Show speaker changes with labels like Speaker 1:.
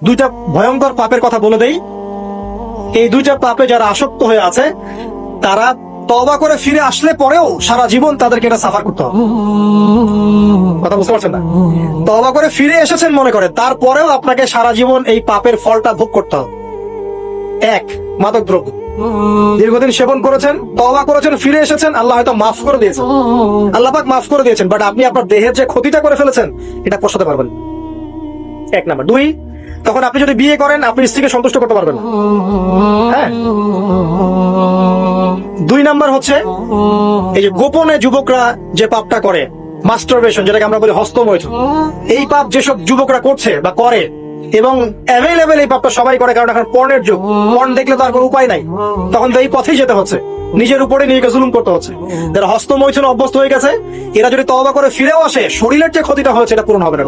Speaker 1: দুইটা ভয়ঙ্কর পাপের কথা বলে দেই। এই দুইটা পাপে যারা আসক্ত হয়ে আছে তারা তওবা করে ফিরে আসলে পরেও সারা জীবন তাদেরকে এটা সাফার করতে হবে। কথা বুঝতে পারছেন না? তওবা করে ফিরে এসেছেন মনে করে, তারপরেও আপনাকে সারা জীবন এই পাপের ফলটা ভোগ করতে হবে। এক, মাদক দ্রব্য দীর্ঘদিন সেবন করেছেন, তওবা করেছেন, ফিরে এসেছেন, আল্লাহ হয়তো মাফ করে দিয়েছেন, আল্লাহ পাক মাফ করে দিয়েছেন, বাট আপনি আপনার দেহের যে ক্ষতিটা করে ফেলেছেন এটা পোষাতে পারবেন। এক নাম্বার। দুই, তখন আপনি যদি বিয়ে করেন আপনি স্ত্রীকে সন্তুষ্ট করতে পারবেন না। হ্যাঁ। দুই নাম্বার হচ্ছে এই যে গোপনে যুবকরা যে পাপটা করে, মাস্টারবেশন, যেটাকে আমরা বলি হস্তমৈথুন, এই পাপ যেসব যুবকরা করছে বা করে, এবং অ্যাভেলেবেল এই পাপটা সবাই করে, কারণ এখন পর্নের যুগ, পর্ন দেখলে তো আর কোনো উপায় নাই, তখন তো এই পথেই যেতে হচ্ছে, নিজের উপরে নিজেকে জুলুম করতে হচ্ছে। যারা হস্তমৈথুন অভ্যস্ত হয়ে গেছে এরা যদি তওবা করে ফিরেও আসে, শরীরের যে ক্ষতিটা হয়েছে এটা পূরণ হবে না।